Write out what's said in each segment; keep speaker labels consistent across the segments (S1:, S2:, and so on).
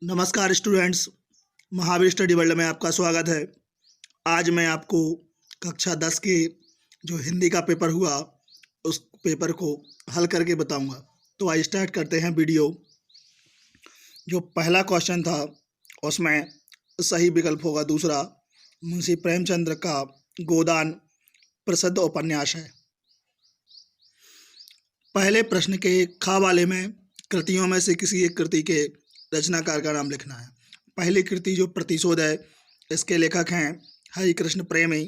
S1: नमस्कार students, Mahavir study world में आपका स्वागत है। आज मैं आपको कक्षा 10 के जो हिंदी का पेपर हुआ उस पेपर को हल करके बताऊंगा। तो आइए स्टार्ट करते हैं वीडियो। जो पहला क्वेश्चन था उसमें सही विकल्प होगा दूसरा। मुंशी प्रेमचंद्र का गोदान प्रसिद्ध उपन्यास है। पहले प्रश्न के खा वाले में कृतियों में से किसी एक कृति के रचनाकार का नाम लिखना है। पहली कृति जो प्रतिशोध है, इसके लेखक हैं हरिकृष्ण प्रेमी।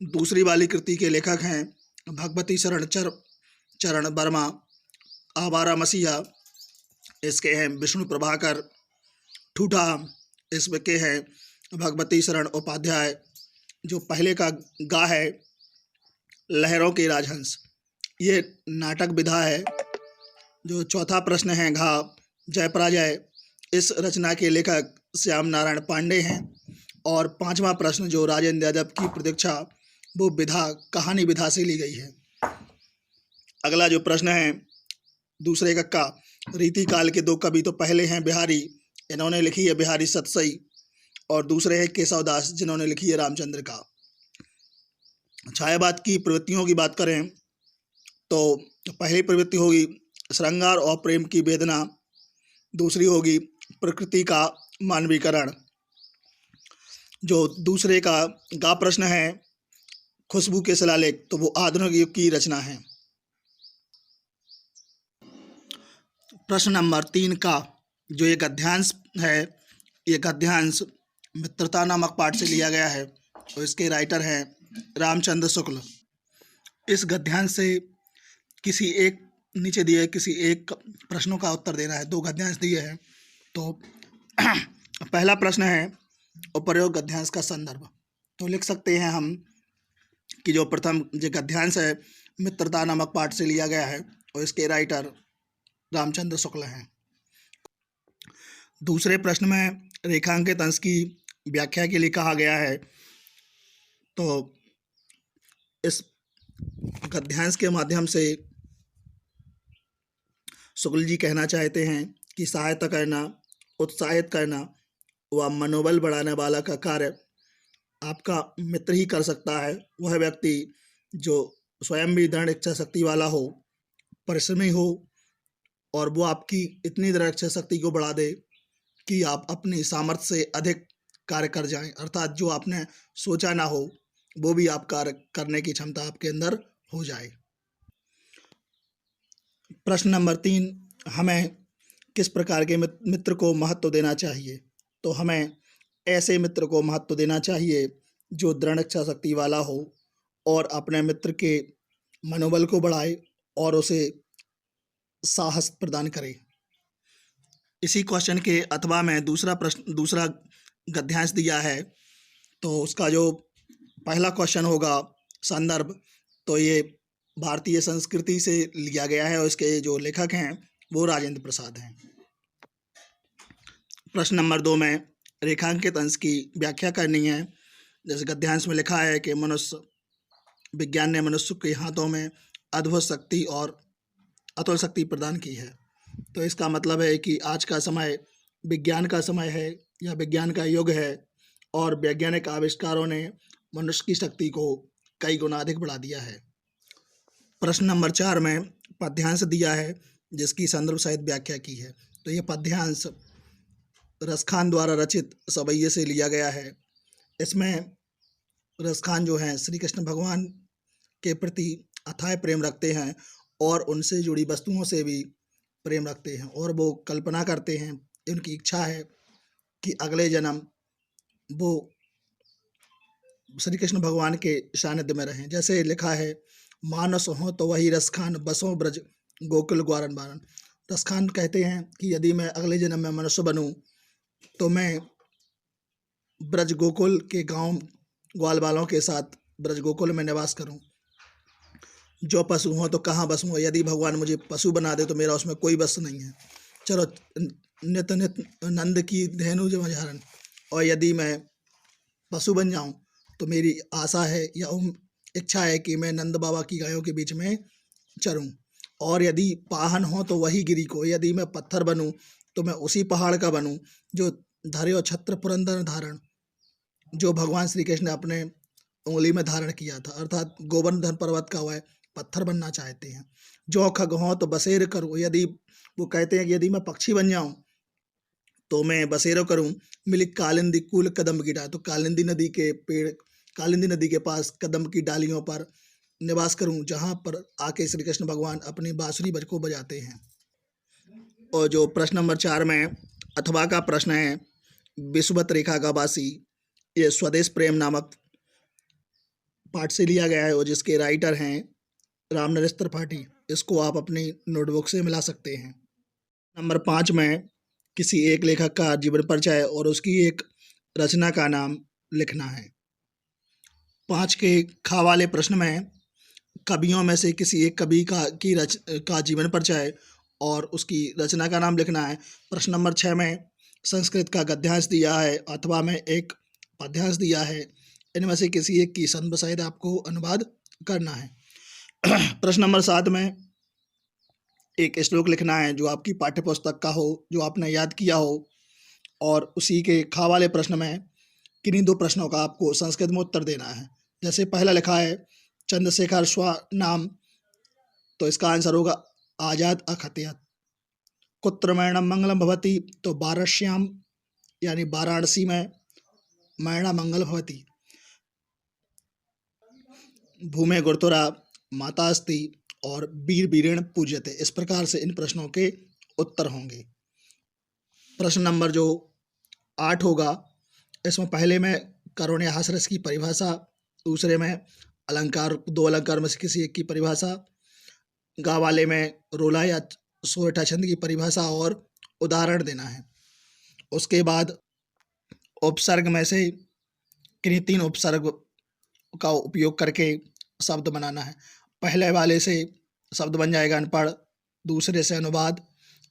S1: दूसरी वाली कृति के लेखक हैं भगवती शरण चरण वर्मा। आवारा मसीहा इसके हैं विष्णु प्रभाकर ठूठा। इसके हैं भगवती शरण उपाध्याय। जो पहले का गा है लहरों के राजहंस, ये नाटक विधा है। जो चौथा प्रश्न है घा जयपराजय, इस रचना के लेखक श्याम नारायण पांडे हैं। और पांचवा प्रश्न जो राजेंद्र यादव की प्रतीक्षा, वो विधा कहानी विधा से ली गई है। अगला जो प्रश्न है दूसरे का रीति काल के दो कवि तो पहले हैं बिहारी, इन्होंने लिखी है बिहारी सतसई, और दूसरे हैं केशवदास जिन्होंने लिखी है रामचंद्र का। छायावाद की प्रवृत्तियों की बात करें तो पहली प्रवृत्ति होगी श्रृंगार और प्रेम की वेदना। दूसरी होगी प्रकृति का मानवीकरण। जो दूसरे का गा प्रश्न है खुशबू के शिलालेख, तो वो आधुनिक युग की रचना है। प्रश्न नंबर 3 का जो एक गद्यांश है, ये गद्यांश मित्रता नामक पाठ से लिया गया है और इसके राइटर हैं रामचंद्र शुक्ल। इस गद्यांश से किसी एक नीचे दिए किसी एक प्रश्नों का उत्तर देना है। दो गद्यांश दिए हैं, तो पहला प्रश्न है उपर्युक्त गद्यांश का संदर्भ। तो लिख सकते हैं हम कि जो प्रथम जो गद्यांश है मित्रता नामक पाठ से लिया गया है और इसके राइटर रामचंद्र शुक्ल हैं। दूसरे प्रश्न में रेखांकित अंश की व्याख्या के लिए कहा गया है। तो इस गद्यांश के माध्यम से शुक्ल जी कहना चाहते हैं कि सहायता करना, उत्साहित करना व मनोबल बढ़ाने वाला का कार्य आपका मित्र ही कर सकता है। वह व्यक्ति जो स्वयं भी दृढ़ इच्छा शक्ति वाला हो, परिश्रमी हो, और वो आपकी इतनी दृढ़ इच्छा शक्ति को बढ़ा दे कि आप अपनी सामर्थ्य से अधिक कार्य कर जाएं, अर्थात जो आपने सोचा ना हो वो भी आप कार्य करने की क्षमता आपके अंदर हो जाए। प्रश्न नंबर 3, हमें किस प्रकार के मित्र को महत्व देना चाहिए? तो हमें ऐसे मित्र को महत्व देना चाहिए जो दृढ़ इच्छा शक्ति वाला हो और अपने मित्र के मनोबल को बढ़ाए और उसे साहस प्रदान करे। इसी क्वेश्चन के अथवा में दूसरा गद्यांश दिया है। तो उसका जो पहला क्वेश्चन होगा संदर्भ, तो ये भारतीय संस्कृति से लिया गया है और इसके जो लेखक हैं वो राजेंद्र प्रसाद हैं। प्रश्न नंबर 2 में रेखांकित अंश की व्याख्या करनी है। जैसे गद्यांश में लिखा है कि विज्ञान ने मनुष्य के हाथों में अद्भुत शक्ति और अतुल शक्ति प्रदान की है। तो इसका मतलब है कि आज का समय विज्ञान का समय है या विज्ञान का युग है और वैज्ञानिक आविष्कारों ने मनुष्य की शक्ति को कई गुना अधिक बढ़ा दिया है। प्रश्न नंबर 4 में पद्यांश दिया है जिसकी संदर्भ सहित व्याख्या की है। तो ये पद्यांश रसखान द्वारा रचित सवैये से लिया गया है। इसमें रसखान जो हैं श्री कृष्ण भगवान के प्रति अथाह प्रेम रखते हैं और उनसे जुड़ी वस्तुओं से भी प्रेम रखते हैं, और वो कल्पना करते हैं, उनकी इच्छा है कि अगले जन्म वो श्री कृष्ण भगवान के सानिध्य में रहें। जैसे लिखा है मानस हो तो वही रसखान बसों ब्रज गोकुल ग्वारन बारन। रसखान कहते हैं कि यदि मैं अगले जन्म में मनुष्य बनूं तो मैं ब्रज गोकुल के गांव ग्वाल बालों के साथ ब्रज गोकुल में निवास करूं। जो पशु हो तो कहाँ बसूँ, यदि भगवान मुझे पशु बना दे तो मेरा उसमें कोई बस नहीं है। चलो नित नित नंद की धेनु जो मझारन, और यदि मैं पशु बन जाऊं तो मेरी आशा है या इच्छा है कि मैं नंद बाबा की गायों के बीच में चरूं। और यदि पाहन हो तो वही गिरी को, यदि मैं पत्थर बनूं तो मैं उसी पहाड़ का बनूं जो धरे छत्र पुरंदर धारण, जो भगवान श्री कृष्ण ने अपने उंगली में धारण किया था, अर्थात गोवर्धन पर्वत का वह पत्थर बनना चाहते हैं। जो खग हों तो बसेर करूं, यदि वो कहते हैं कि यदि मैं पक्षी बन जाऊं तो मैं बसेरो करूं, मिली कालिंदी कूल कदम की डाल, तो कालिंदी नदी के पेड़, कालिंदी नदी के पास कदम की डालियों पर निवास करूं, जहां पर आके श्री कृष्ण भगवान अपनी बांसुरी को बजाते हैं। और जो प्रश्न नंबर 4 में अथवा का प्रश्न है, विषुवत रेखा का वासी, ये स्वदेश प्रेम नामक पाठ से लिया गया है और जिसके राइटर हैं राम नरेश त्रिपाठी। इसको आप अपनी नोटबुक से मिला सकते हैं। नंबर 5 में किसी एक लेखक का जीवन परिचय और उसकी एक रचना का नाम लिखना है। 5 के खा वाले प्रश्न में कवियों में से किसी एक कवि का जीवन परिचय और उसकी रचना का नाम लिखना है। प्रश्न नंबर 6 में संस्कृत का गद्यांश दिया है अथवा में एक पद्यांश दिया है, इनमें से किसी एक की सहित आपको अनुवाद करना है। प्रश्न नंबर 7 में एक श्लोक लिखना है जो आपकी पाठ्य पुस्तक का हो, जो आपने याद किया हो, और उसी के खा वाले प्रश्न में किन्हीं 2 प्रश्नों का आपको संस्कृत में उत्तर देना है। जैसे पहला लिखा है चंद्रशेखर स्व नाम, तो इसका आंसर होगा आजाद अखतियत। कुत्र मैणम मंगलम भवती, तो वाराणस्याम यानी वाराणसी में मैणा मंगल भवती। भूमे गुरुतुरा माता अस्ति और वीर वीरेण पूज्यते। इस प्रकार से इन प्रश्नों के उत्तर होंगे। प्रश्न नंबर जो 8 होगा, इसमें पहले में करुण या हास्यरस की परिभाषा, दूसरे में अलंकार, 2 अलंकार में से किसी एक की परिभाषा, गा वाले में रोला या सोरठा छंद की परिभाषा और उदाहरण देना है। उसके बाद उपसर्ग में से किन्हीं 3 उपसर्ग का उपयोग करके शब्द बनाना है। पहले वाले से शब्द बन जाएगा अनपढ़, दूसरे से अनुवाद,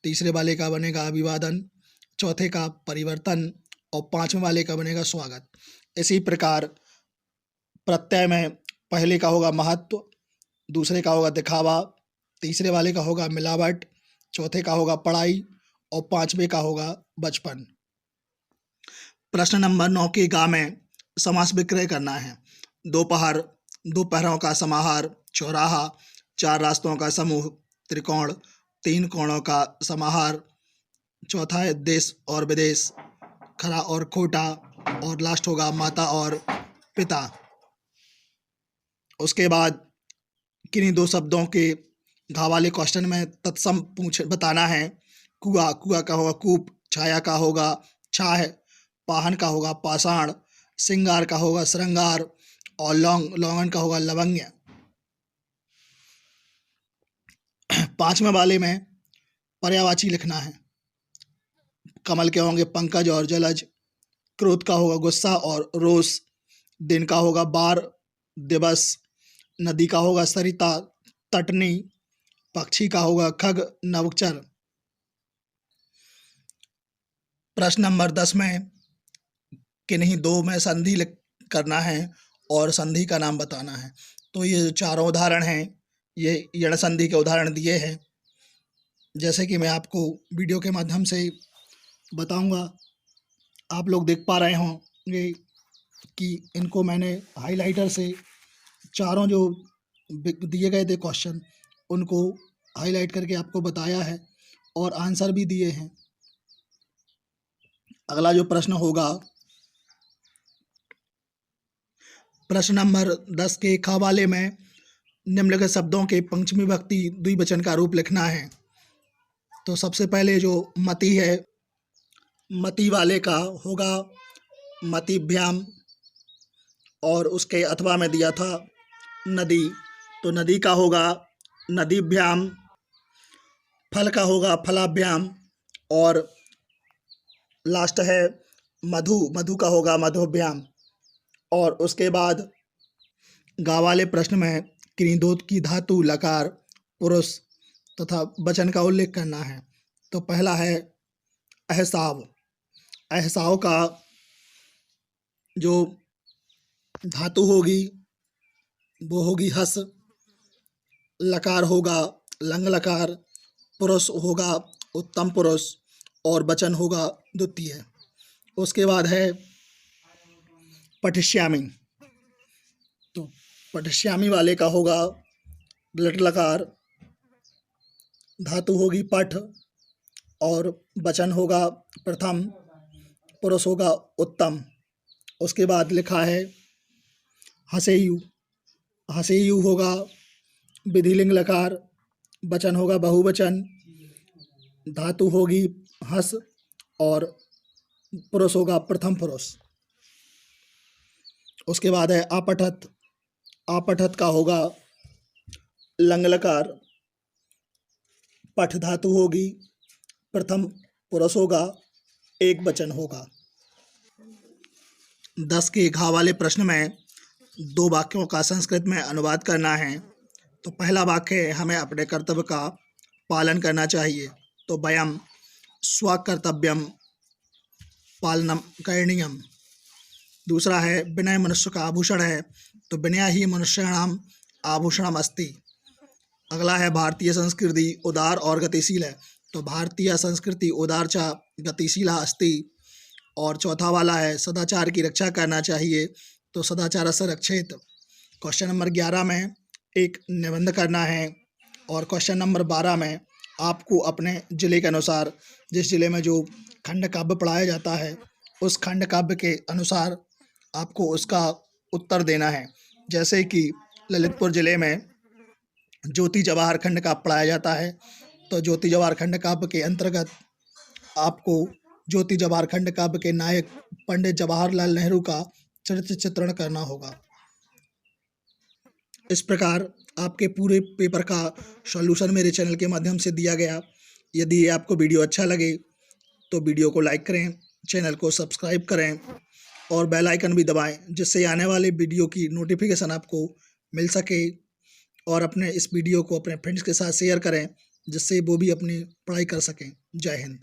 S1: तीसरे वाले का बनेगा अभिवादन, चौथे का परिवर्तन और 5वें वाले का बनेगा स्वागत। इसी प्रकार प्रत्यय में पहले का होगा महत्व, दूसरे का होगा दिखावा, तीसरे वाले का होगा मिलावट, चौथे का होगा पढ़ाई और 5वें का होगा बचपन। प्रश्न नंबर 9 के गा में समास विक्रय करना है। दोपहर, 2 पहरों का समाहार, चौराहा, 4 रास्तों का समूह, त्रिकोण, 3 कोणों का समाहार, चौथा है देश और विदेश, खरा और खोटा, और लास्ट होगा माता और पिता। उसके बाद किन्हीं 2 शब्दों के घा वाले क्वेश्चन में तत्सम बताना है। कुआ, कुआ का होगा कूप, छाया का होगा छाह, पाहन का होगा पाषाण, श्रृंगार का होगा श्रृंगार और लौंगन का होगा लवंग्य। 5वें वाले में पर्यायवाची लिखना है। कमल के होंगे पंकज और जलज, क्रोध का होगा गुस्सा और रोष, दिन का होगा बार दिवस, नदी का होगा सरिता तटनी, पक्षी का होगा खग नवचर। प्रश्न नंबर 10 में किन्हीं 2 में संधि करना है और संधि का नाम बताना है। तो ये जो चारों उदाहरण हैं, ये यण संधि के उदाहरण दिए हैं। जैसे कि मैं आपको वीडियो के माध्यम से बताऊंगा, आप लोग देख पा रहे होंगे कि इनको मैंने हाइलाइटर से चारों जो दिए गए थे क्वेश्चन, उनको हाईलाइट करके आपको बताया है और आंसर भी दिए हैं। अगला जो प्रश्न होगा, प्रश्न नंबर 10 के ख वाले में निम्नलिखित शब्दों के पंचमी विभक्ति द्विवचन का रूप लिखना है। तो सबसे पहले जो मति है, मति वाले का होगा मतिभ्याम, और उसके अथवा में दिया था नदी, तो नदी का होगा नदीभ्याम, फल का होगा फलाभ्याम, और लास्ट है मधु, मधु का होगा मधुभ्याम। और उसके बाद गा वाले प्रश्न में किन्हीं 2 की धातु लकार, पुरुष तथा वचन का उल्लेख करना है। तो पहला है अहसाव, अहसाव का जो धातु होगी वो होगी हस, लकार होगा लंग लकार, पुरुष होगा उत्तम पुरुष, और वचन होगा द्वितीय। उसके बाद है पठिष्यामि। तो पठिष्यामि वाले का होगा लट लकार, धातु होगी पठ और वचन होगा प्रथम, पुरुष होगा उत्तम। उसके बाद लिखा है हसेयु। हसेयु होगा विधिलिंग लकार, वचन होगा बहुवचन, धातु होगी हस और पुरुष होगा प्रथम पुरुष। उसके बाद है आपठत। आपठत का होगा लंग लकार, पठ धातु होगी, प्रथम पुरुष होगा, एक वचन होगा। 10 के घा वाले प्रश्न में 2 वाक्यों का संस्कृत में अनुवाद करना है। तो पहला वाक्य है हमें अपने कर्तव्य का पालन करना चाहिए। तो वयम स्वकर्तव्यम पालनम करणीयम। दूसरा है विनय मनुष्य का आभूषण है, तो विनय ही मनुष्याणाम आभूषणम अस्ति। अगला है भारतीय संस्कृति उदार और गतिशील है, तो भारतीय संस्कृति उदार च गतिशीला अस्ति। और चौथा वाला है सदाचार की रक्षा करना चाहिए, तो सदाचार से रक्षित। क्वेश्चन नंबर 11 में एक निबंध करना है और क्वेश्चन नंबर 12 में आपको अपने ज़िले के अनुसार, जिस ज़िले में जो खंड काव्य पढ़ाया जाता है उस खंड काव्य के अनुसार आपको उसका उत्तर देना है। जैसे कि ललितपुर ज़िले में ज्योति जवाहर खंड काव्य पढ़ाया जाता है, तो ज्योति जवाहर खंड काव्य के अंतर्गत आपको ज्योति जवाहर खंड काव्य के नायक पंडित जवाहरलाल नेहरू का चरित्र चित्रण करना होगा। इस प्रकार आपके पूरे पेपर का सॉल्यूशन मेरे चैनल के माध्यम से दिया गया। यदि आपको वीडियो अच्छा लगे तो वीडियो को लाइक करें, चैनल को सब्सक्राइब करें और बेल आइकन भी दबाएं, जिससे आने वाले वीडियो की नोटिफिकेशन आपको मिल सके। और अपने इस वीडियो को अपने फ्रेंड्स के साथ शेयर करें, जिससे वो भी अपनी पढ़ाई कर सकें। जय हिंद।